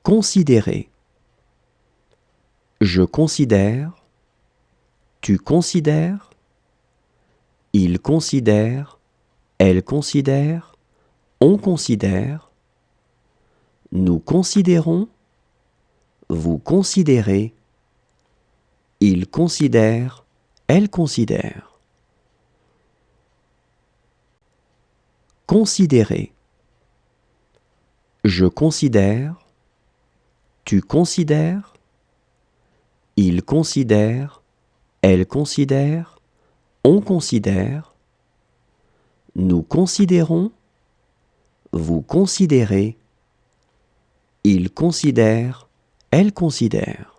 Considérer. Je considère. Tu considères. Il considère. Elle considère. On considère. Nous considérons. Vous considérez. Il considère. Elle considère. Considérer. Je considère. Tu considères. Il considère. Elle considère. On considère. Nous considérons. Vous considérez. Il considère. Elle considère.